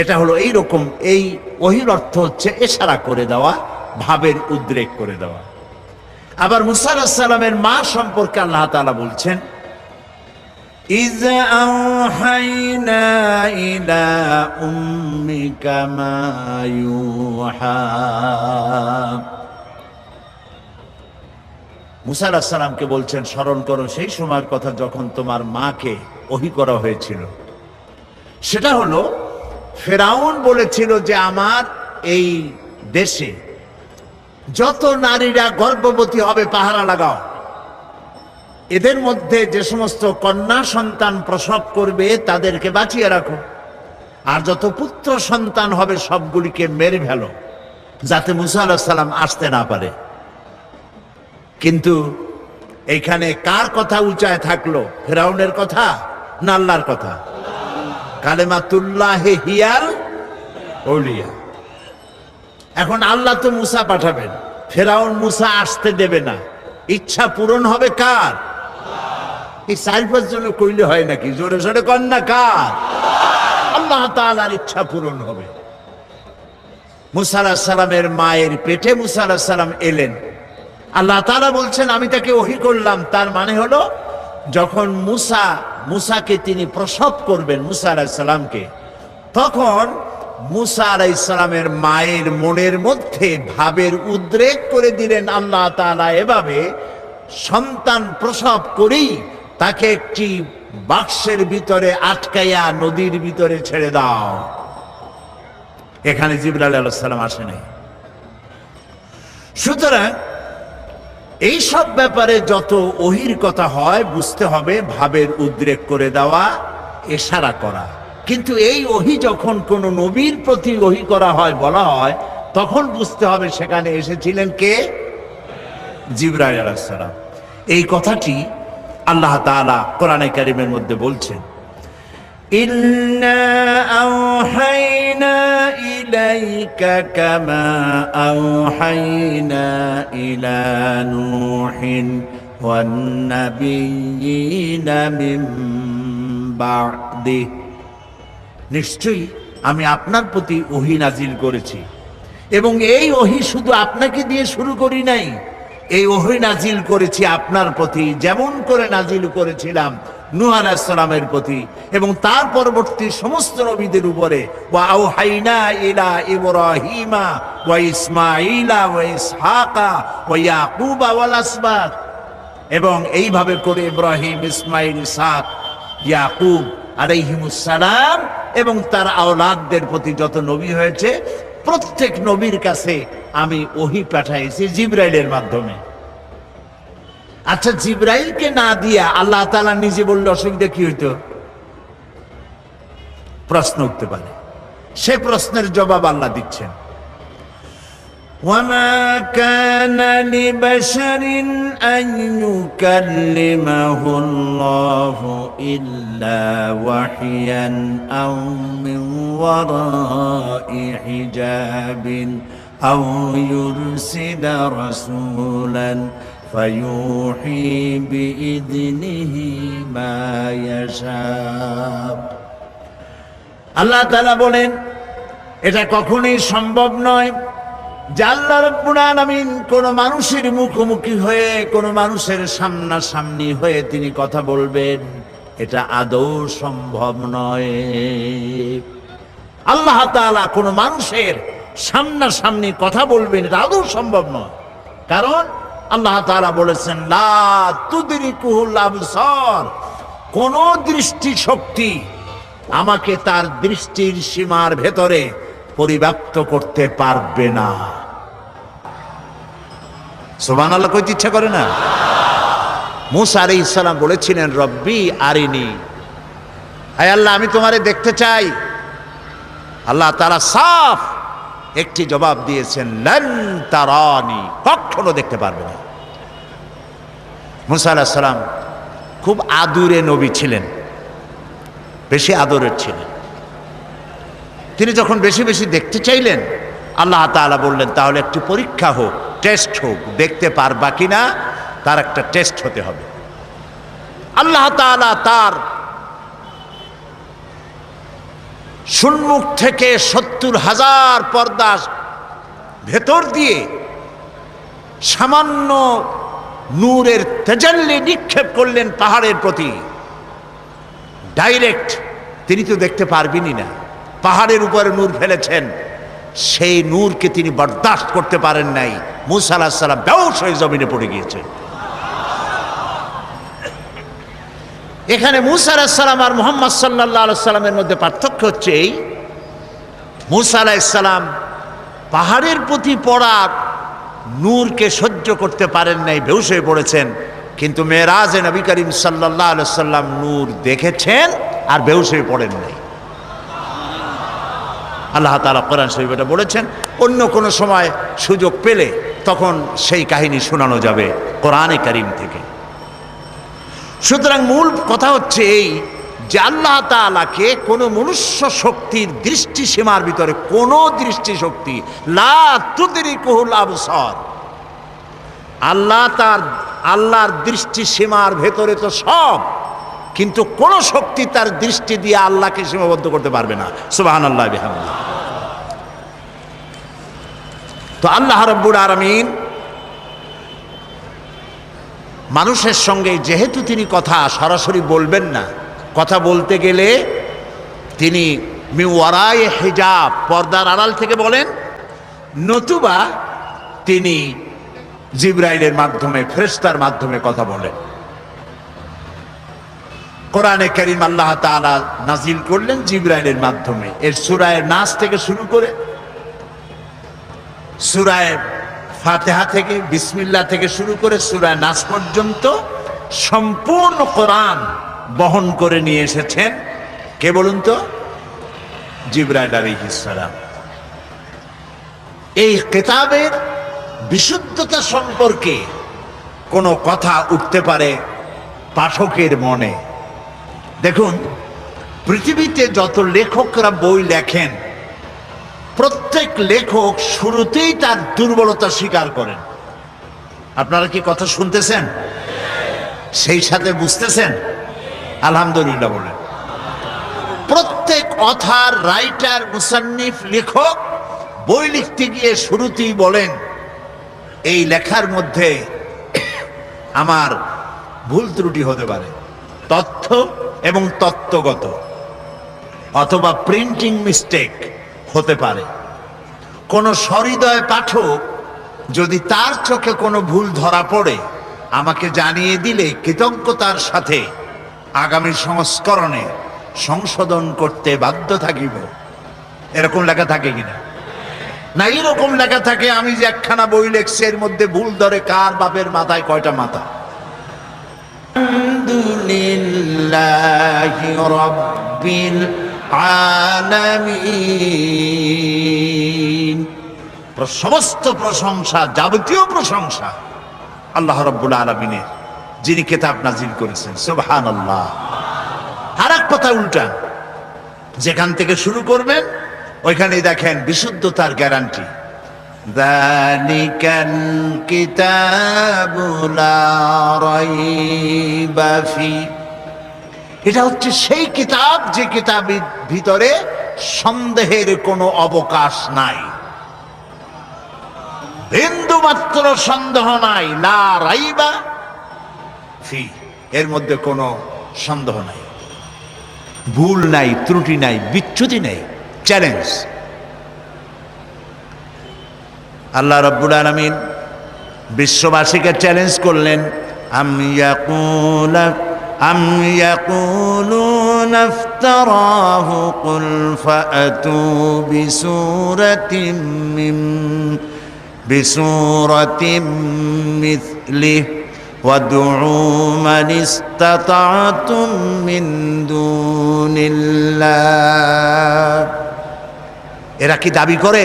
এটা হলো এইরকম। এই ওহীর অর্থ হচ্ছে ইশারা করে দেওয়া, ভাবের উদ্রেক করে দেওয়া। আবার মুসা আলাইহিস সালামের মা সম্পর্কে আল্লাহ তাআলা বলছেন, ইয আওহাইনা ইলা উম্মিকা মা ইউহা। মুসা আলাইহিস সালামকে বলছেন, স্মরণ করো সেই সময়ের কথা যখন তোমার মাকে ওহী করা হয়েছিল। সেটা হলো ফেরাউন বলেছিল যে আমার এই দেশে যত নারীরা গর্ভবতী হবে পাহারা লাগাও, এদের মধ্যে যে সমস্ত কন্যা সন্তান প্রসব করবে তাদেরকে বাঁচিয়ে রাখো, আর যত পুত্র সন্তান হবে সবগুলিকে মেরে ফেলো, যাতে মুসা আলাইহিস সালাম আসতে না পারে। কিন্তু এইখানে কার কথা উঁচায় থাকলো, ফেরাউনের কথা না আল্লাহর কথা? কালেমাতুল্লাহি হিয়াল আউলিয়া। এখন আল্লাহ তো মুসা পাঠাবেন, ফেরাউন মুসা আসতে দেবে না, ইচ্ছা পূরণ হবে কার? এই 4-5 জন কইলে হয় নাকি? জোরে জোরে কন না, কার? আল্লাহ তাআলার ইচ্ছা পূরণ হবে। মুসা আলাইহিস সালামের মায়ের পেটে মুসা আলাইহিস সালাম এলেন। আল্লাহ তাআলা বলছেন আমি তাকে ওহী করলাম। তার মানে হলো যখন মুসাকে তিনি প্রসব করবেন, মুসা আলাইহিস সালামকে, তখন মুসা আলাইহিস সালামের মায়ের মনের মধ্যে ভাবের উদ্রেক করে দিলেন আল্লাহ তাআলা এভাবে, সন্তান প্রসব করেই তাকে একটি বাক্সের ভিতরে আটকাইয়া নদীর ভিতরে ছেড়ে দাও। এখানে জিবরাইল আলাইহিস সালাম আসে নাই। সুতরাং এই সব ব্যাপারে যত ওহীর কথা হয় বুঝতে হবে ভাবের উদ্রেক করে দেওয়া, ইশারা করা। কিন্তু এই ওহী যখন কোন নবীর প্রতি ওহী করা হয়, বলা হয়, তখন বুঝতে হবে সেখানে এসেছিলেন কে? জিবরাইল আলাইহিস সালাম। এই কথাটি আল্লাহ তাআলা কোরআনে কারীমের মধ্যে বলছেন, ইন্না আওহাইনা ইলাইকা কামা আওহাইনা ইলা নূহিন ওয়ান নাবিয়্যিনা মিন বা'দিহি। নিশ্চয়ই আমি আপনার প্রতি ওহী নাজিল করেছি, এবং এই ওহী শুধু আপনাকে দিয়ে শুরু করি নাই, এই ওহী নাজিল করেছি আপনার প্রতি যেমন করে নাজিল করেছিলাম নূহ আলাইহিস সালামের প্রতি এবং তার পরবর্তী সমস্ত নবীদের উপরে। ওয়া আওহাইনা ইলা ইব্রাহিমা ওয়া ইসমাঈলা ওয়া ইসহাকা ওয়া ইয়াকুবা ওয়াল আসবাত। এবং এইভাবে করে ইব্রাহিম, ইসমাঈল, ইসহাক, ইয়াকুব আলাইহিমুস সালাম এবং তার আওলাদদের প্রতি যত নবী হয়েছে প্রত্যেক নবীর কাছে আমি ওহী পাঠাইছি জিবরাইলের মাধ্যমে। আচ্ছা, জিবরাইলকে না দিয়া আল্লাহ তাআলা নিজে বললে অসুবিধা কি হইতো? প্রশ্ন উঠতে পারে। সে প্রশ্নের জবাব আল্লাহ দিচ্ছেন, وَمَا كَانَ لِبَشَرٍ أَن يُكَلِّمَهُ اللَّهُ إِلَّا وَحْيًا أَوْ مِنْ وَرَاءِ حِجَابٍ أَوْ يُرْسِلَ رَسُولًا فَيُوحِي بِإِذْنِهِ مَا يَشَاءُ। আল্লাহ তাআলা বলেন, এটা কখনোই সম্ভব নয় যে আল্লাহ রাব্বুল আলামিন কোন মানুষের মুখোমুখি হয়ে, কোন মানুষের সামনাসামনি হয়ে তিনি কথা বলবেন। এটা আদৌ সম্ভব নয়। আল্লাহ তাআলা কোন মানুষের সামনাসামনি কথা বলবেন, এটা আদৌ সম্ভব নয়। কারণ আল্লাহ তাআলা বলেছেন, লা তুদরিকুহুল আবসার, কোন দৃষ্টি শক্তি আমাকে তার দৃষ্টির সীমার ভেতরে পরিব্যাপ্ত করতে পারবে না। সুবহানাল্লাহ কইতে ইচ্ছা করে না? মুসা আলাইহিস সালাম বলেছিলেন, রব্বি আরিনি, হে আল্লাহ আমি তোমারে দেখতে চাই। আল্লাহ তাআলা সাফ একটি জবাব দিয়েছেন, লান তারানি, কখনো দেখতে পারবে না। মুসা আলাইহিস সালাম খুব আদুরে নবী ছিলেন, বেশি আদরের ছিলেন। তিনি যখন বেশি বেশি দেখতে চাইলেন, আল্লাহ তাআলা বললেন তাহলে একটি পরীক্ষা হোক, টেস্ট হোক, দেখতে পারবা কিনা তার একটা টেস্ট হতে হবে। আল্লাহ তাআলা তার সম্মুখ থেকে 70,000 পর্দা ভেতর দিয়ে সামান্য নূরের তেজাল্লি নিক্ষেপ করলেন পাহাড়ের প্রতি। ডাইরেক্ট তিনি তো দেখতে পারবেনই না, পাহাড়ের উপরে নূর ফেলেছেন, সেই নূরকে তিনি বরদাস্ত করতে পারেন নাই। মূসা আলাইহিস সালাম বেহুশ হয়ে জমিনে পড়ে গিয়েছেন। এখানে মূসা আলাইহিস সালাম আর মুহাম্মদ সাল্লাল্লাহু আলাইহি সাল্লামের মধ্যে পার্থক্য হচ্ছে এই, মূসা আলাইহিস সালাম পাহাড়ের প্রতি পড়া নূরকে সহ্য করতে পারেন নাই, বেহুশ হয়ে পড়েছেন। কিন্তু মেরাজে নবী করিম সাল্লাল্লাহু আলাইহি সাল্লাম নূর দেখেছেন আর বেহুশ হয়ে পড়েন নাই। আল্লাহ তাআলা কোরআন শরীফে এটা বলেছেন। অন্য কোনো সময় সুযোগ পেলে তখন সেই কাহিনী শোনানো যাবে কোরআনে কারীম থেকে। সুতরাং মূল কথা হচ্ছে এই যে আল্লাহ তাআলাকে কোনো মনুষ্য শক্তির দৃষ্টি সীমার ভিতরে, কোনো দৃষ্টি শক্তি লা তুদরিকুহুল আবসার, আল্লাহর দৃষ্টি সীমার ভেতরে তো সব, কিন্তু কোন শক্তি তার দৃষ্টি দিয়ে আল্লাহকে সীমাবদ্ধ করতে পারবে না। সুবহানাল্লাহ বিহামদিহি। তো আল্লাহ রাব্বুল আলামিন মানুষের সঙ্গে যেহেতু তিনি কথা সরাসরি বলবেন না, কথা বলতে গেলে তিনি মিওয়ারায়ে হিজাব, পর্দার আড়াল থেকে বলেন, নতুবা তিনি জিবরাইলের মাধ্যমে, ফেরেশতার মাধ্যমে কথা বলেন। কোরআনে কারীম আল্লাহ তাআলা নাজিল করলেন জিবরাইলের মাধ্যমে। এর সূরা নাস থেকে শুরু করে সূরা ফাতিহা থেকে, বিসমিল্লাহ থেকে শুরু করে সূরা নাস পর্যন্ত সম্পূর্ণ কোরআন বহন করে নিয়ে এসেছেন কে বলুন তো? জিবরাইল আলাইহিস সালাম। এই কিতাবের বিশুদ্ধতা সম্পর্কে কোনো কথা উঠতে পারে পাঠকের মনে। দেখুন, পৃথিবীতে যত লেখকরা বই লেখেন, প্রত্যেক লেখক শুরুতেই তার দুর্বলতা স্বীকার করেন। আপনারা কি কথা শুনতেছেন? সেই সাথে বুঝতেছেন? আলহামদুলিল্লাহ বলেন। প্রত্যেক অথার, রাইটার, মুসান্নিফ, লেখক বই লিখতে গিয়ে শুরুতেই বলেন, এই লেখার মধ্যে আমার ভুল ত্রুটি হতে পারে, তথ্য এবং তত্ত্বগত, অথবা প্রিন্টিং মিস্টেক হতে পারে। কোন সহৃদয় পাঠক যদি তার চোখে কোনো ভুল ধরা পড়ে আমাকে জানিয়ে দিলে কৃতজ্ঞতার সাথে আগামী সংস্করণে সংশোধন করতে বাধ্য থাকিব। এরকম লেখা থাকে কিনা? না, এরকম লেখা থাকে, আমি যে একখানা বই লেখছি এর মধ্যে ভুল ধরে কার বাপের মাথায় কয়টা মাথা। আলহামদুলিল্লাহি রাব্বিল আলামিন। সমস্ত প্রশংসা, যাবতীয় প্রশংসা আল্লাহ রাব্বুল আলামিনের, যিনি কিতাব নাজিল করেছেন। সুবহানাল্লাহ। আর এক কথা উল্টা, যেখান থেকে শুরু করবেন ওইখানেই দেখেন বিশুদ্ধতার গ্যারান্টি। যালিকাল কিতাবু লা রাইবা ফি। এটা হচ্ছে সেই কিতাব যে কিতাবের ভিতরে সন্দেহের কোনো অবকাশ নাই, বিন্দু মাত্র সন্দেহ নাই। লা রাইবা ফি, এর মধ্যে কোনো সন্দেহ নাই, ভুল নাই, ত্রুটি নাই, বিচ্যুতি নাই। চ্যালেঞ্জ। আল্লাহ রাব্বুল আলামিন বিশ্ববাসীকে চ্যালেঞ্জ করলেন, আম ইয়াকুলুনা ইফতারাহু কুল ফাআতু বিসূরাতিন মিথলিহি ওয়াদউ মান ইসতাতা'তুম মিন দুনিল্লাহ। এরা কি দাবি করে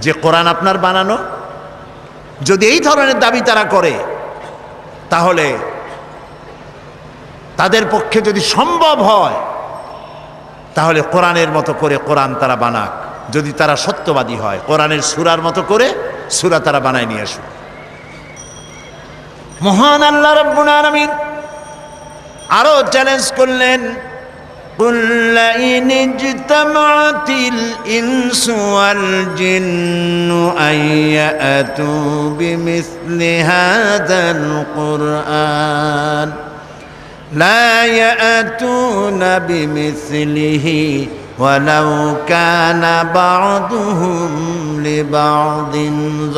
যে কোরআন আপনার বানানো? যদি এই ধরনের দাবি তারা করে, তাহলে তাদের পক্ষে যদি সম্ভব হয় তাহলে কোরআনের মতো করে কোরআন তারা বানাক। যদি তারা সত্যবাদী হয়, কোরআনের সূরার মতো করে সূরা তারা বানায় নিয়ে আসুক। মহান আল্লাহ রাব্বুল আলামিন আরো চ্যালেঞ্জ করলেন, قل لئن اجتمعت الإنس والجن أن يأتوا بمثل هذا القرآن لا يأتون بمثله ولو كان بعضهم لبعض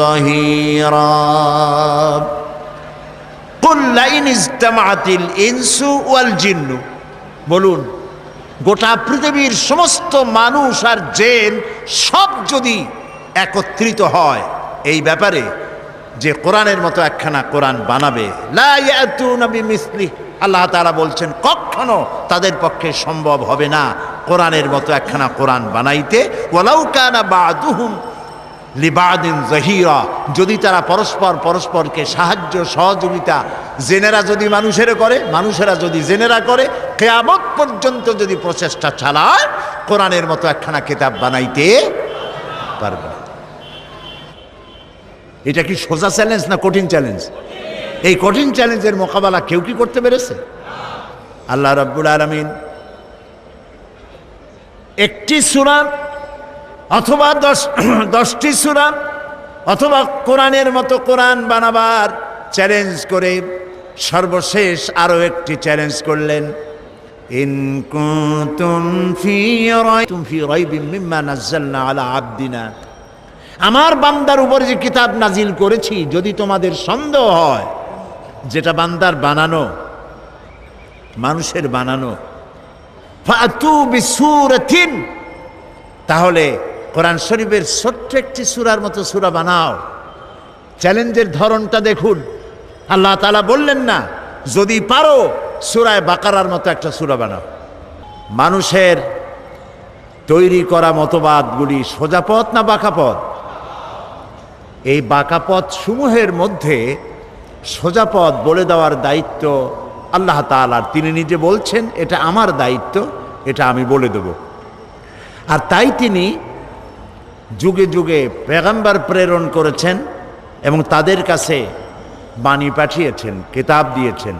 ظهيرا قل لئن اجتمعت الإنس والجن বলুন গোটা পৃথিবীর সমস্ত মানুষ আর জিন সব যদি একত্রিত হয় এই ব্যাপারে যে কোরআনের মতো একখানা কোরআন বানাবে লা ইয়াতুনা বিমিসলি, আল্লাহ তাআলা বলছেন কখনো তাদের পক্ষে সম্ভব হবে না কোরআনের মতো একখানা কোরআন বানাইতে। ওয়ালাউ কানা বা'দুহুম লিবাদিন জহিরা, যদি তারা পরস্পরকে সাহায্য সহযোগিতা জেনেরা যদি মানুষেরা যদি জেনেরা করে কিয়ামত পর্যন্ত যদি প্রচেষ্টা চালায় কোরআনের মতো একখানা কিতাব বানাইতে পারবে। এটা কি সোজা চ্যালেঞ্জ না কঠিন চ্যালেঞ্জ? এই কঠিন চ্যালেঞ্জের মোকাবেলা কেউ কি করতে পেরেছে? আল্লাহ রাব্বুল আলামিন একটি সূরা অথবা 10টি সূরা অথবা কোরআনের মতো কোরআন বানাবার চ্যালেঞ্জ করে সর্বশেষ আরো একটি চ্যালেঞ্জ করলেন, ইন কুনতুম ফি রাইবিন মিম্মা নাযালনা আলা আবদিনা, আমার বান্দার উপর যে কিতাব নাজিল করেছি যদি তোমাদের সন্দেহ হয় যেটা বান্দার বানানো, মানুষের বানানো, ফাতু বিসূরাতিন, তাহলে কোরআন শরীফের ছোট্ট একটি সূরার মতো সূরা বানাও। চ্যালেঞ্জের ধরনটা দেখুন, আল্লাহ তাআলা বললেন না যদি পারো সূরা বাকারার মতো একটা সূরা বানাও। মানুষের তৈরি করা মতবাদগুলি সোজা পথ না বাঁকা পথ? এই বাঁকা পথ সমূহের মধ্যে সোজা পথ বলে দেওয়ার দায়িত্ব আল্লাহ তাআলার। তিনি নিজে বলছেন এটা আমার দায়িত্ব, এটা আমি বলে দেব। আর তাই তিনি যুগে যুগে পেগম্বর প্রেরণ করেছেন এবং তাদের কাছে বাণী পাঠিয়েছেন, কিতাব দিয়েছেন।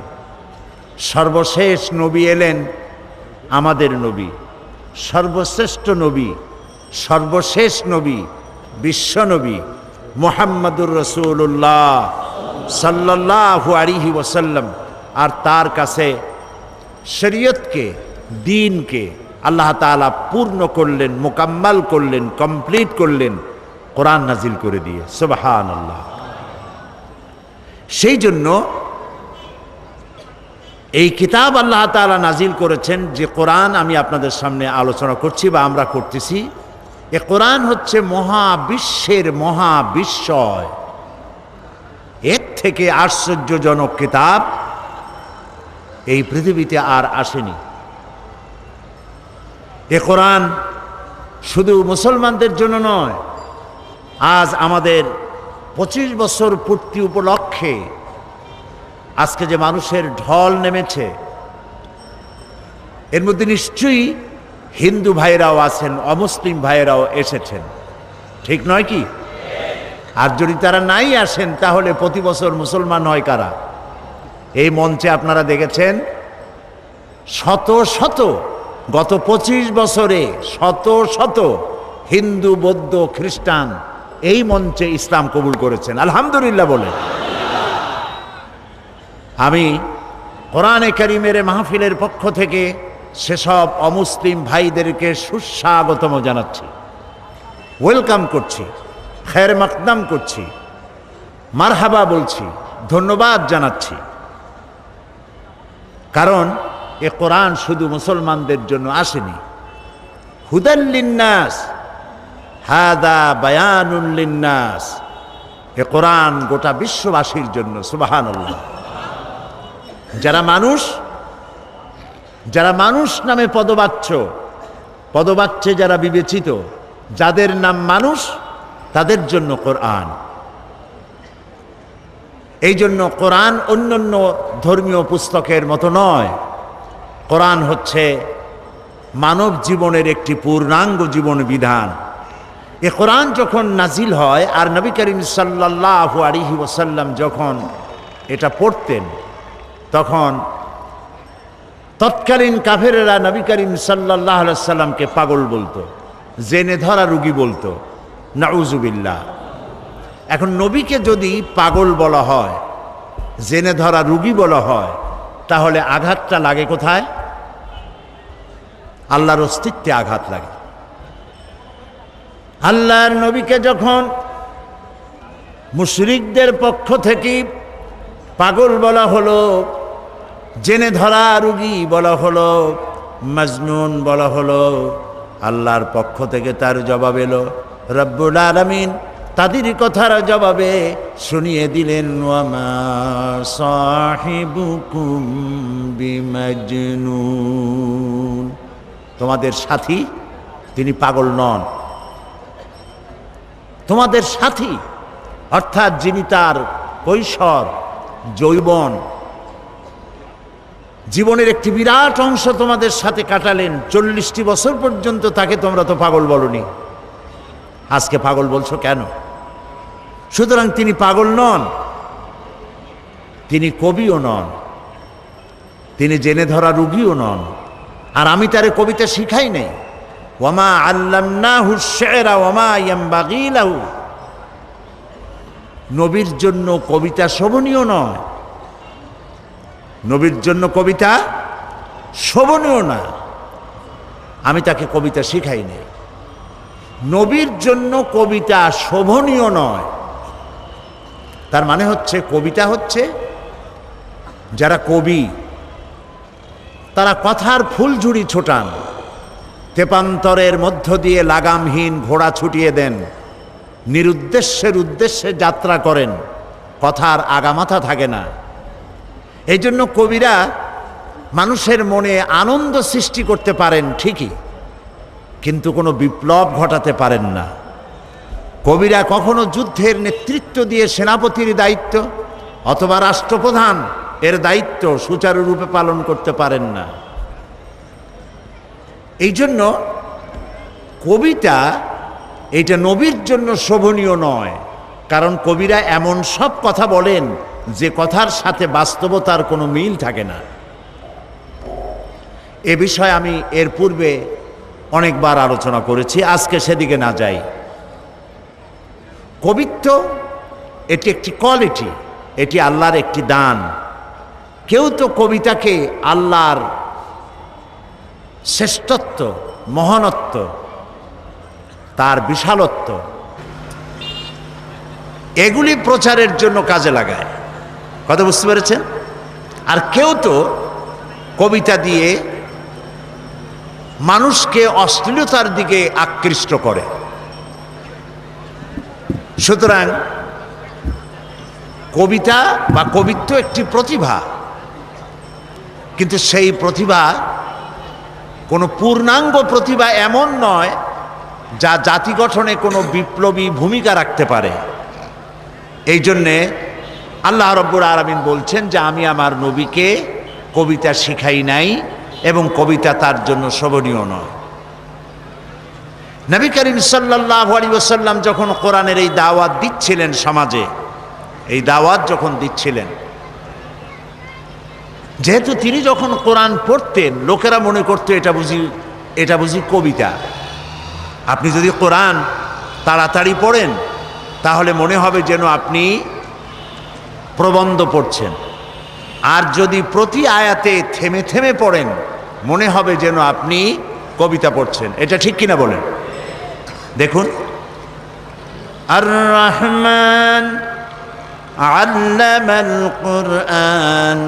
সর্বশেষ নবী এলেন আমাদের নবী, সর্বশ্রেষ্ঠ নবী, সর্বশেষ নবী, বিশ্ব নবী মুহাম্মদুর রাসূলুল্লাহ সাল্লাল্লাহু আলাইহি ওয়াসাল্লাম। আর তার কাছে শরীয়তকে, দ্বীনকে আল্লাহ তাআলা পূর্ণ করলেন, মোকাম্মাল করলেন, কমপ্লিট করলেন কোরআন নাজিল করে দিয়ে। সুবহানাল্লাহ। সেই জন্য এই কিতাব আল্লাহ তাআলা নাজিল করেছেন যে কোরআন আমি আপনাদের সামনে আলোচনা করছি বা আমরা করতেছি, এ কোরআন হচ্ছে মহাবিশ্বের মহাবিস্ময়। এর থেকে আশ্চর্যজনক কিতাব এই পৃথিবীতে আর আসেনি। এ কোরআন শুধু মুসলমানদের জন্য নয়, আজ আমাদের 25 বছর পূর্তি উপলক্ষে আজকে যে মানুষের ঢল নেমেছে এর মধ্যে নিশ্চয়ই হিন্দু ভাইরাও আছেন, অমুসলিম ভাইরাও এসেছেন, ঠিক নয় কি? আর যদি তারা নাই আসেন তাহলে প্রতি বছর মুসলমান হয় কারা? এই মঞ্চে আপনারা দেখেছেন শত শত, গত 25 বছরে শত শত হিন্দু, বৌদ্ধ, খ্রিস্টান এই মঞ্চে ইসলাম কবুল করেছেন, আলহামদুলিল্লাহ বলে। আমি কোরআনে কারীমের মাহফিলের পক্ষ থেকে সেসব অমুসলিম ভাইদেরকে সুস্বাগতম জানাচ্ছি, ওয়েলকাম করছি, খের মাকদাম করছি, মারহাবা বলছি, ধন্যবাদ জানাচ্ছি। কারণ এ কোরআন শুধু মুসলমানদের জন্য আসেনি, হুদাল লিন্নাস, হাদা বায়ানুল লিন্নাস, এ কোরআন গোটা বিশ্ববাসীর জন্য। সুবহানাল্লাহ। যারা মানুষ নামে পদবাচ্যে যারা বিবেচিত, যাদের নাম মানুষ, তাদের জন্য কোরআন। এই জন্য কোরআন অন্যান্য ধর্মীয় পুস্তকের মতো নয়। কোরআন হচ্ছে মানব জীবনের একটি পূর্ণাঙ্গ জীবন বিধান। এ কোরআন যখন নাজিল হয় আর নবী করিম সাল্লাল্লাহু আলাইহি ওয়াসাল্লাম যখন এটা পড়তেন তখন তৎকালীন কাফেরেরা নবী করিম সাল্লাল্লাহু আলাইহি সাল্লামকে পাগল বলতো, জেনে ধরা রুগী বলতো, নাউজুবিল্লাহ। এখন নবীকে যদি পাগল বলা হয়, জেনে ধরা রুগী বলা হয়, তাহলে আঘাতটা লাগে কোথায়? আল্লাহর অস্তিত্বে আঘাত লাগে। আল্লাহর নবীকে যখন মুশরিকদের পক্ষ থেকে পাগল বলা হলো, জেনে ধরা রুগী বলা হলো, মাজনুন বলা হলো, আল্লাহর পক্ষ থেকে তার জবাব এলো, রব্বুল আলামিন তাদের কথার জবাবে শুনিয়ে দিলেন, ওয়ামা সাহিবুকুম বিমাজনুন, তোমাদের সাথী তিনি পাগল নন। তোমাদের সাথী অর্থাৎ যিনি তার কৈশোর যৌবন জীবনের একটি বিরাট অংশ তোমাদের সাথে কাটালেন, 40টি বছর পর্যন্ত, তাকে তোমরা তো পাগল বলনি, আজকে পাগল বলছো কেন? সুতরাং তিনি পাগল নন, তিনি কবিও নন, তিনি জেনে ধরা রুগীও নন। আর আমি তারে কবিতা শিখাই নাই, ওয়ামা আল্লামনাহু শি'রা ওয়ামা ইয়ামবাগি লাহু। নবীর জন্য কবিতা শোভনীয় নয়, নবীর জন্য কবিতা শোভনীয় না, আমি তাকে কবিতা শিখাই নাই। নবীর জন্য কবিতা শোভনীয় নয়, তার মানে হচ্ছে কবিতা হচ্ছে যারা কবি তারা কথার ফুলঝুরি ছোটান, তেপান্তরের মধ্য দিয়ে লাগামহীন ঘোড়া ছুটিয়ে দেন, নিরুদ্দেশ্যের উদ্দেশ্যে যাত্রা করেন, কথার আগামাথা থাকে না। এই জন্য কবিরা মানুষের মনে আনন্দ সৃষ্টি করতে পারেন ঠিকই, কিন্তু কোনো বিপ্লব ঘটাতে পারেন না। কবিরা কখনো যুদ্ধের নেতৃত্ব দিয়ে সেনাপতির দায়িত্ব অথবা রাষ্ট্রপ্রধান এর দায়িত্ব সুচারুরূপে পালন করতে পারেন না। এই জন্য কবিতা এটা নবীর জন্য শোভনীয় নয়, কারণ কবিরা এমন সব কথা বলেন যে কথার সাথে বাস্তবতার কোনো মিল থাকে না। এ বিষয়ে আমি এর পূর্বে অনেকবার আলোচনা করেছি, আজকে সেদিকে না যাই। কবিত্ব এটি একটি কোয়ালিটি, এটি আল্লাহর একটি দান। কেউ তো কবিতাকে আল্লাহর শ্রেষ্ঠত্ব, মহানত্ব, তার বিশালত্ব এগুলি প্রচারের জন্য কাজে লাগায়, কথা বুঝতে পেরেছেন? আর কেউ তো কবিতা দিয়ে মানুষকে অশ্লীলতার দিকে আকৃষ্ট করে। সুতরাং কবিতা বা কবিত্ব একটি প্রতিভা, কিন্তু সেই প্রতিভা কোনো পূর্ণাঙ্গ প্রতিভা এমন নয় যা জাতি গঠনে কোনো বিপ্লবী ভূমিকা রাখতে পারে। এই জন্যে আল্লাহ রাব্বুল আলামিন বলছেন যে আমি আমার নবীকে কবিতা শিখাই নাই এবং কবিতা তার জন্য শোভনীয় নয়। নবী করিম সাল্লাল্লাহু আলাইহি ওয়াসাল্লাম যখন কোরআনের এই দাওয়াত দিচ্ছিলেন, সমাজে এই দাওয়াত যখন দিচ্ছিলেন, যেহেতু তিনি যখন কোরআন পড়তেন লোকেরা মনে করতো এটা বুঝি কবিতা। আপনি যদি কোরআন তাড়াতাড়ি পড়েন তাহলে মনে হবে যেন আপনি প্রবন্ধ পড়ছেন, আর যদি প্রতি আয়াতে থেমে থেমে পড়েন মনে হবে যেন আপনি কবিতা পড়ছেন। এটা ঠিক কিনা বলেন? দেখুন, আর রহমান আল্লামাল কুরআন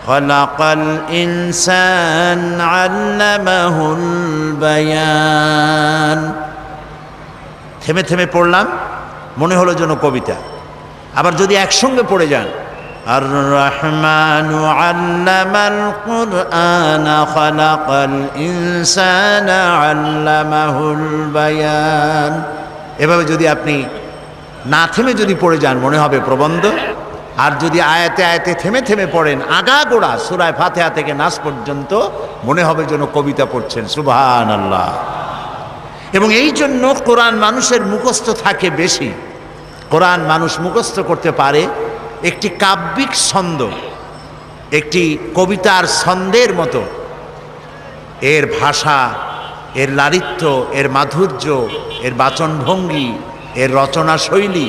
খলাকাল ইনসান আল্লামাহুল বায়ান। থেমে থেমে পড়লাম মনে হলো যেন কবিতা। আবার যদি একসঙ্গে পড়ে যান, আর রহমানু আল্লামাল কুরআন খলাকাল ইনসান আল্লামাহুল বায়ান, এভাবে যদি আপনি না থেমে যদি পড়ে যান মনে হবে প্রবন্ধ। আর যদি আয়াতে আয়াতে থেমে থেমে পড়েন আগাগোড়া সূরা ফাতিহা থেকে নাস পর্যন্ত মনে হবে যেন কবিতা পড়ছেন। সুবহানাল্লাহ। এবং এই জন্য কোরআন মানুষের মুখস্থ থাকে বেশি। কোরআন মানুষ মুখস্থ করতে পারে একটি কাব্যিক ছন্দ, একটি কবিতার ছন্দের মতো এর ভাষা, এর লালিত্য, এর মাধুর্য, এর বাচনভঙ্গি, এর রচনা শৈলী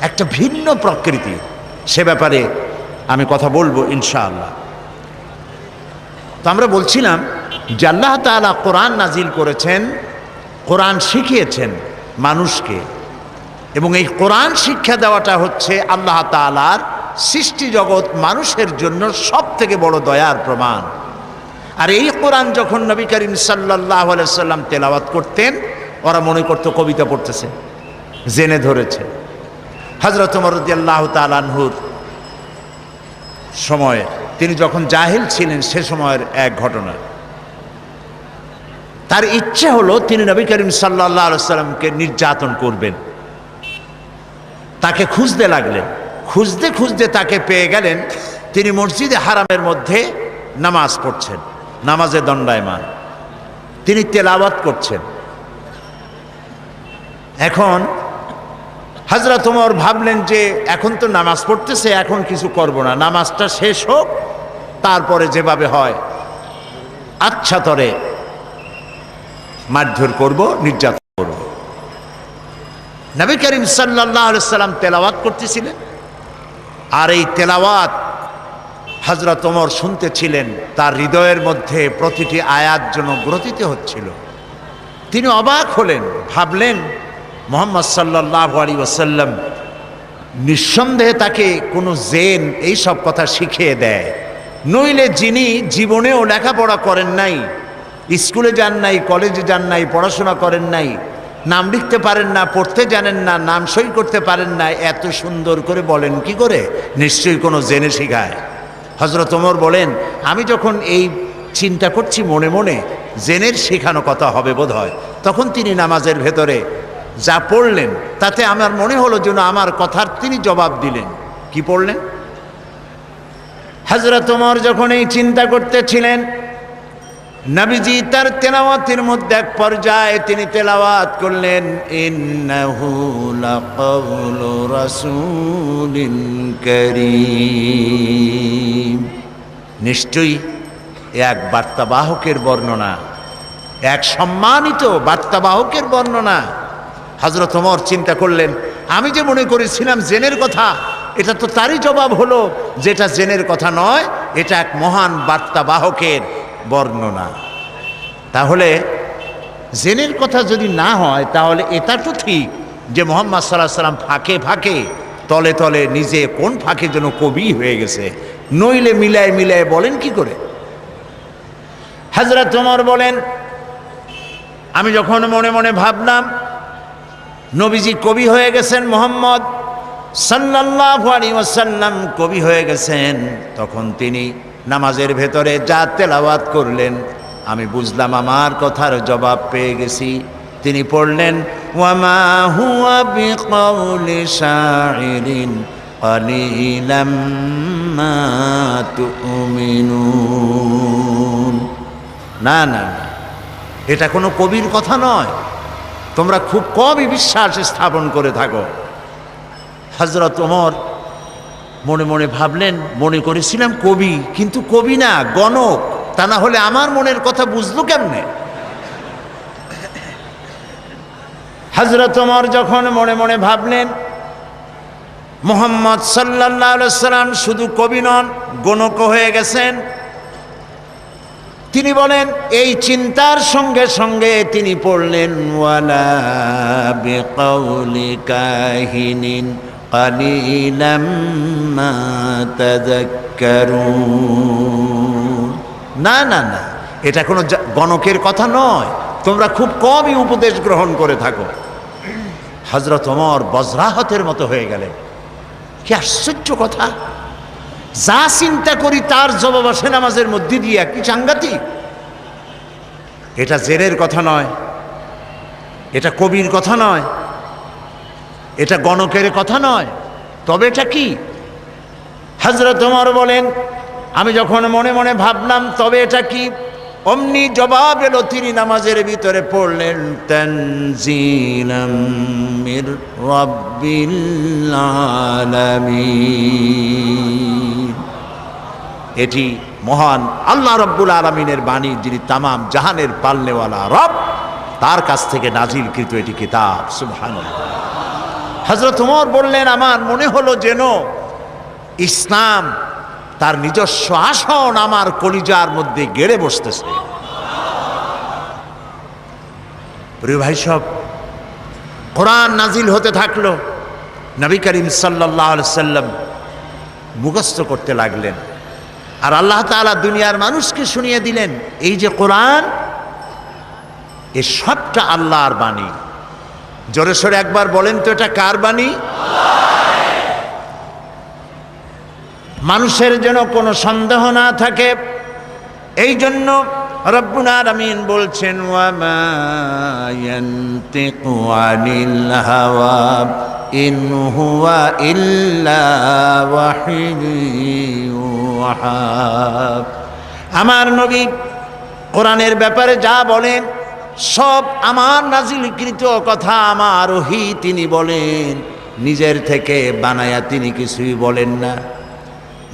একটা ভিন্ন প্রকৃতি। সে ব্যাপারে আমি কথা বলবো ইনশাআল্লাহ। তো আমরা বলছিলাম যে আল্লাহ তাআলা কোরআন নাজিল করেছেন, কোরআন শিখিয়েছেন মানুষকে, এবং এই কোরআন শিক্ষা দেওয়াটা হচ্ছে আল্লাহ তাআলার সৃষ্টি জগৎ মানুষের জন্য সব থেকে বড় দয়ার প্রমাণ। আর এই কোরআন যখন নবী করিম সাল্লাল্লাহু আলাইহি সাল্লাম তেলাওয়াত করতেন, ওরা মনে করতো কবিতা পড়তেছে, জেনে ধরেছে। হযরত ওমর রাদিয়াল্লাহু তাআলা আনহুর সময়ে, তিনি যখন জাহিল ছিলেন সে সময়ের এক ঘটনা, তার ইচ্ছে হলো তিনি নবী করিম সাল্লাল্লাহু আলাইহি সাল্লামকে নির্যাতন করবেন। তাকে খুঁজতে লাগলেন, খুঁজতে খুঁজতে তাকে পেয়ে গেলেন। তিনি মসজিদে হারামের মধ্যে নামাজ পড়ছেন, নামাজে দণ্ডায়মান, তিনি তেলাওয়াত করছেন। এখন হযরত ওমর ভাবলেন যে এখন তো নামাজ পড়তেছে, এখন কিছু করব না, নামাজটা শেষ হোক, তারপরে যেভাবে হয় আচ্ছা তরে মারধর করব, নির্যাতন করব। নবী করিম সাল্লাল্লাহু আলাইহি সাল্লাম তেলাওয়াত করতেছিলেন, আর এই তেলাওয়াত হযরত ওমর শুনতেছিলেন। তার হৃদয়ের মধ্যে প্রতিটি আয়াত যেন গ্রথিত হচ্ছিল। তিনি অবাক হলেন, ভাবলেন মুহাম্মদ সাল্লাল্লাহু আলাইহি ওয়াসাল্লাম নিঃসন্দেহে তাকে কোনো জেন এই সব কথা শিখিয়ে দেয়, নইলে যিনি জীবনেও লেখাপড়া করেন নাই, স্কুলে যান নাই, কলেজে যান নাই, পড়াশোনা করেন নাই, নাম লিখতে পারেন না, পড়তে জানেন না, নাম সই করতে পারেন না, এত সুন্দর করে বলেন কি করে? নিশ্চয়ই কোনো জেনে শিখায়। হযরত ওমর বলেন, আমি যখন এই চিন্তা করছি মনে মনে, জেনের শেখানো কথা হবে বোধহয়, তখন তিনি নামাজের ভেতরে যা পড়লেন তাতে আমার মনে হলো যেন আমার কথার তিনি জবাব দিলেন। কি পড়লেন? হযরত ওমর যখন এই চিন্তা করতেছিলেন, নবীজি তার তেলাওয়াতের মধ্যে এক পর্যায়ে তিনি তেলাওয়াত করলেন, ইন্নাহু লাকাউলু রাসূলিন কারীম। নিশ্চয়ই এক বার্তাবাহকের বর্ণনা, এক সম্মানিত বার্তাবাহকের বর্ণনা। হযরত ওমর চিন্তা করলেন, আমি যে মনে করেছিলাম জেনের কথা, এটা তো তারই জবাব হলো যেটা জেনের কথা নয়, এটা এক মহান বার্তাবাহকের বর্ণনা। তাহলে জেনের কথা যদি না হয়, তাহলে এটা তো ঠিক যে মুহাম্মদ সাল্লাল্লাহু আলাইহি সাল্লাম ফাঁকে ফাঁকে, তলে তলে নিজে কোন ফাঁকে যেন কবি হয়ে গেছে, নইলে মিলায় মিলায় বলেন কি করে? হযরত ওমর বলেন, আমি যখন মনে মনে ভাবলাম নবীজি কবি হয়ে গেছেন, মুহাম্মদ সাল্লাল্লাহু আলাইহি ওয়াসাল্লাম কবি হয়ে গেছেন, তখন তিনি নামাজের ভেতরে যা তেলাওয়াত করলেন আমি বুঝলাম আমার কথার জবাব পেয়ে গেছি। তিনি পড়লেন, ওয়ামা হুয়া বিকাউলি শাইরিন কালিলাম মা তুমিনুন। না না না, এটা কোনো কবির কথা নয়, তোমরা খুব কমই বিশ্বাস স্থাপন করে থাকো। হযরত ওমর মনে মনে ভাবলেন, মনে করেছিলাম কবি, কিন্তু কবি না, গণক। তা না হলে আমার মনের কথা বুঝলো কেমনে? হযরত ওমর যখন মনে মনে ভাবলেন মুহাম্মদ সাল্লাল্লাহু আলাইহি সাল্লাম শুধু কবি নন, গণক হয়ে গেছেন, তিনি বলেন, এই চিন্তার সঙ্গে সঙ্গে তিনি পড়লেন, ওয়ালা বিকাউলি কাহিনিন কালিলাম মা তাযাক্কারুন। না না না, এটা কোনো গণকের কথা নয়, তোমরা খুব কমই উপদেশ গ্রহণ করে থাকো। হযরত ওমর বজ্রাহতের মতো হয়ে গেলেন। কি আশ্চর্য কথা! যা চিন্তা করি তার জবাব আসে নামাজের মধ্যে দিয়ে, কি সাংঘাতিক! এটা জেরের কথা নয়, এটা কবির কথা নয়, এটা গণকের কথা নয়, তবে এটা কি? হযরত ওমর বলেন, আমি যখন মনে মনে ভাবলাম তবে এটা কি, অমনি জবাব এলো, তিনি নামাজের ভিতরে পড়লেন, তানজিলাম মির রাব্বিল আলামিন। এটি মহান আল্লাহ রব্বুল আলামিনের বাণী, যিনি তামাম জাহানের পালনেওয়ালা রব, তার কাছ থেকে নাজিলকৃত এটি কিতাব। সুবহানাল্লাহ। হযরত ওমর বললেন, আমার মনে হলো যেন ইসলাম তার নিজস্ব আসন আমার কলিজার মধ্যে গেড়ে বসতেছে। প্রিয় ভাই সব, কোরআন নাজিল হতে থাকলো, নবী করিম সাল্লাল্লাহু আলাইহি সাল্লাম মুখস্থ করতে লাগলেন, আর আল্লাহ তাআলা দুনিয়ার মানুষকে শুনিয়ে দিলেন এই যে কোরআন, এ সবটা আল্লাহর বাণী। জোরে সোরে একবার বলেন তো, এটা কার বাণী? মানুষের যেন কোনো সন্দেহ না থাকে, এই জন্য রব্বুল আলামিন বলছেন, ওয়া মা ইয়ানতিকু আনিল হাওয়া ইন হুয়া ইল্লা ওয়াহিয়ুন ইউহা। আমার নবী কোরআনের ব্যাপারে যা বলেন সব আমার নাজিলকৃত কথা, আমার ওহী তিনি বলেন, নিজের থেকে বানায়া তিনি কিছুই বলেন না।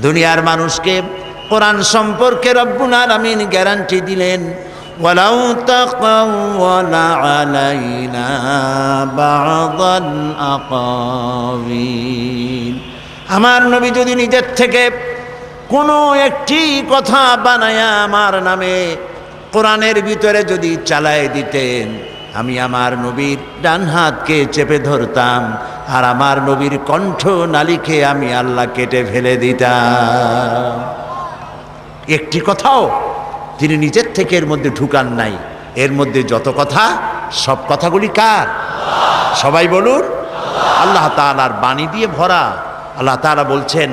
দুনিয়ার মানুষকে কোরআন সম্পর্কে রব্বুল আলামিন গ্যারান্টি দিলেন, ওয়ালাউ তাকাওয়ালা আলাইনা বা'দাল আকাওয়িল। আমার নবী যদি নিজের থেকে কোনো একটি কথা বানায়া আমার নামে কোরআনের ভিতরে যদি চালায় দিতেন, আমি আমার নবীর ডান হাতকে চেপে ধরতাম, আর আমার নবীর কণ্ঠ নালীকে আমি আল্লাহ কেটে ফেলে দিতাম। একটি কথাও তিনি নিজের থেকে এর মধ্যে ঢুকান নাই। এর মধ্যে যত কথা, সব কথাগুলি কার? সবাই বলুন, আল্লাহ তাআলার বাণী দিয়ে ভরা। আল্লাহ তাআলা বলছেন,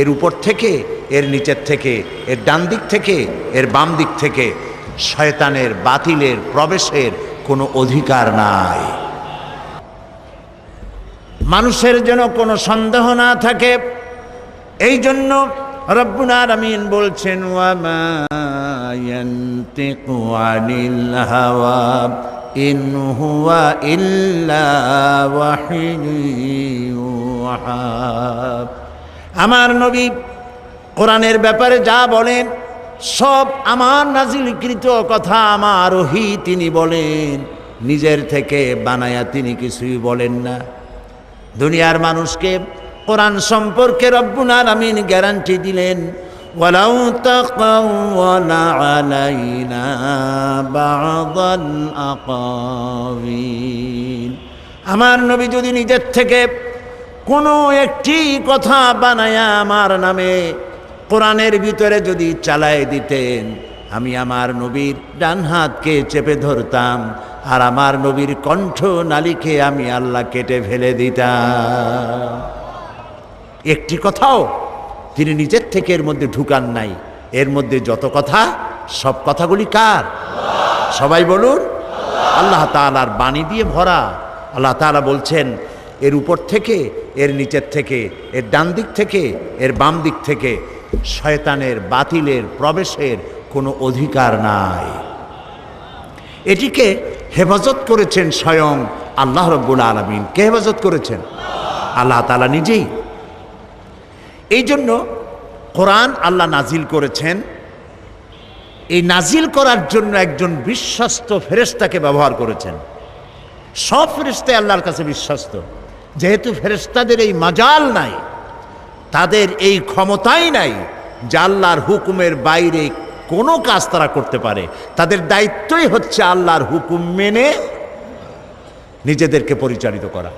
এর উপর থেকে, এর নিচের থেকে, এর ডান দিক থেকে, এর বাম দিক থেকে শয়তানের, বাতিলের প্রবেশের কোনো অধিকার নাই। মানুষের যেন কোনো সন্দেহ না থাকে, এই জন্য রব্বুল আলামিন বলছেন, ওয়া মা ইয়ানতিকু আনিল হাওয়া ইন হুয়া ইল্লা ওয়াহিয়ুন ইউহা। আমার নবী কোরআনের ব্যাপারে যা বলেন সব আমার নাজিলকৃত কথা, আমার ওহী তিনি বলেন, নিজের থেকে বানায়া তিনি কিছুই বলেন না। দুনিয়ার মানুষকে কোরআন সম্পর্কে রব্বুল আলামিন গ্যারান্টি দিলেন, ওয়ালাউ তাকাওয়ালা আলাইনা বা'দাল আকাওয়িল। আমার নবী যদি নিজের থেকে কোনো একটি কথা বানায়া আমার নামে কোরআনের ভিতরে যদি চালায় দিতেন, আমি আমার নবীর ডান হাতকে চেপে ধরতাম, আর আমার নবীর কণ্ঠ নালীকে আমি আল্লাহ কেটে ফেলে দিতাম। একটি কথাও তিনি নিজের থেকে এর মধ্যে ঢুকান নাই। এর মধ্যে যত কথা, সব কথাগুলি কার? সবাই বলুন, আল্লাহ তাআলার বাণী দিয়ে ভরা। আল্লাহ তাআলা বলছেন, এর উপর থেকে, এর নিচের থেকে, এর ডান দিক থেকে, এর বাম দিক থেকে শয়তানের, বাতিলের প্রবেশের কোনো অধিকার নাই। এটিকে হেফাজত করেছেন স্বয়ং আল্লাহ রব্বুল আলামিন। কে হেফাজত করেছেন? আল্লাহ তাআলা নিজেই। এই জন্য কোরআন আল্লাহ নাজিল করেছেন, এই নাজিল করার জন্য একজন বিশ্বস্ত ফেরেশতাকে ব্যবহার করেছেন। সব ফেরেশতা আল্লাহর কাছে বিশ্বস্ত, যেহেতু ফেরেশতাদের এই মাজাল নাই, তাদের এই ক্ষমতাই নাই যে আল্লাহর হুকুমের বাইরে কোনো কাজ তারা করতে পারে। তাদের দায়িত্বই হচ্ছে আল্লাহর হুকুম মেনে নিজেদেরকে পরিচালিত করা।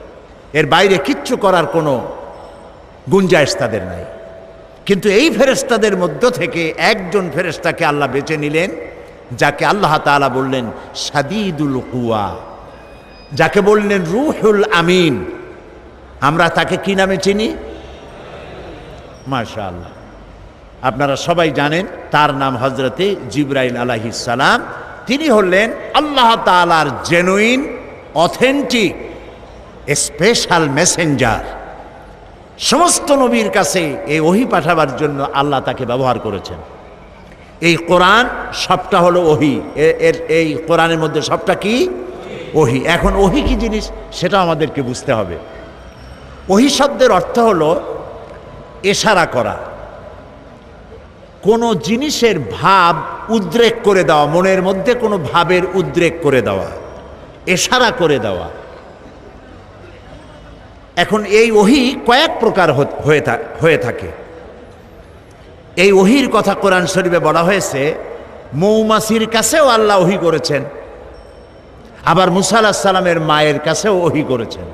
এর বাইরে কিচ্ছু করার কোনো গুঞ্জাইশ তাদের নাই। কিন্তু এই ফেরেশতাদের মধ্য থেকে একজন ফেরেশতাকে আল্লাহ বেছে নিলেন, যাকে আল্লাহ তাআলা বললেন শাদীদুল কুওয়া, যাকে বললেন রূহুল আমিন। আমরা তাকে কি নামে চিনি? মাশাআল্লাহ, আপনারা সবাই জানেন তার নাম হযরতে জিবরাইল আলাইহিস সালাম। তিনি হলেন আল্লাহ তাআলার জেনুইন, অথেন্টিক, স্পেশাল মেসেঞ্জার। সমস্ত নবীর কাছে এই ওহী পাঠাবার জন্য আল্লাহ তাকে ব্যবহার করেছেন। এই কোরআন সবটা হলো ওহী। এই কোরআনের মধ্যে সবটা কি? ওহী। এখন ওহী কি জিনিস সেটা আমাদেরকে বুঝতে হবে। ওহী শব্দের অর্থ হলো ইশারা করা। কোনো জিনিসের ভাব উদ্রেক করে দেওয়া, মনের মধ্যে কোনো ভাবের উদ্রেক করে দেওয়া, ইশারা করে দেওয়া। এখন এই ওহী কয়েক প্রকার হয়ে থাকে। এই ওহীর কথা কোরআন শরীফে বলা হয়েছে, মৌমাছির কাছেও আল্লাহ ওহী করেছেন, আবার মুসা আলাইহিস সালামের মায়ের কাছেও ওহী করেছেন।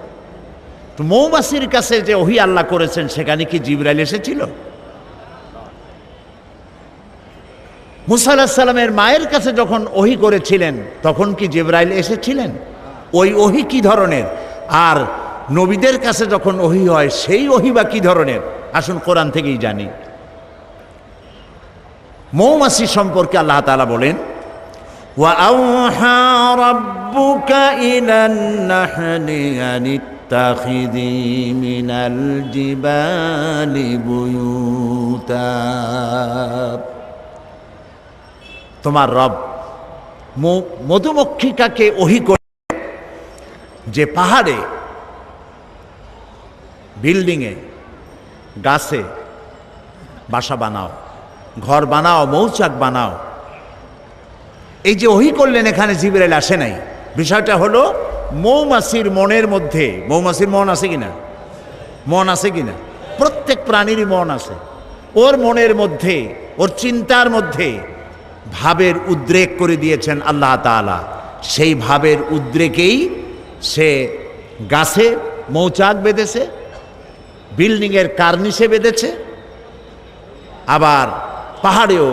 তো মৌমাছির কাছে যে ওহী আল্লাহ করেছেন, সেখানে কি জিবরাইল এসেছিল? মুসা আলাইহিস সালামের মায়ের কাছে যখন ওহী করেছিলেন, তখন কি জিবরাইল এসেছিলেন? ওই ওহী কি ধরনের? আর নবীদের কাছে যখন ওহী হয়, সেই ওহী বা কি ধরনের? আসুন কোরআন থেকেই জানি। মৌমাছি সম্পর্কে আল্লাহ তাআলা বলেন, ওয়া আওহা রাব্বুকা ইলান নাহলি আনিত্তাখিযি মিনাল জিবালি বুয়ুতা। তোমার রব মধুমক্ষিকাকে ওহী করে যে পাহাড়ে, বিল্ডিংয়ে, গাছে বাসা বানাও, ঘর বানাও, মৌচাক বানাও। এই যে ওহী করলেন, এখানে জিবরাইল আসে নাই। বিষয়টা হলো মৌমাছির মনের মধ্যে, মৌমাছির মন আছে কিনা? মন আছে কিনা? প্রত্যেক প্রাণীরই মন আছে। ওর মনের মধ্যে, ওর চিন্তার মধ্যে ভাবের উদ্রেক করে দিয়েছেন আল্লাহ তাআলা। সেই ভাবের উদ্রেকেই সে গাছে মৌচাক বেঁধেছে, বিল্ডিংয়ের কার্নিশে বেঁধেছে, আবার পাহাড়েও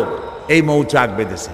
এই মৌচাক বেঁধেছে।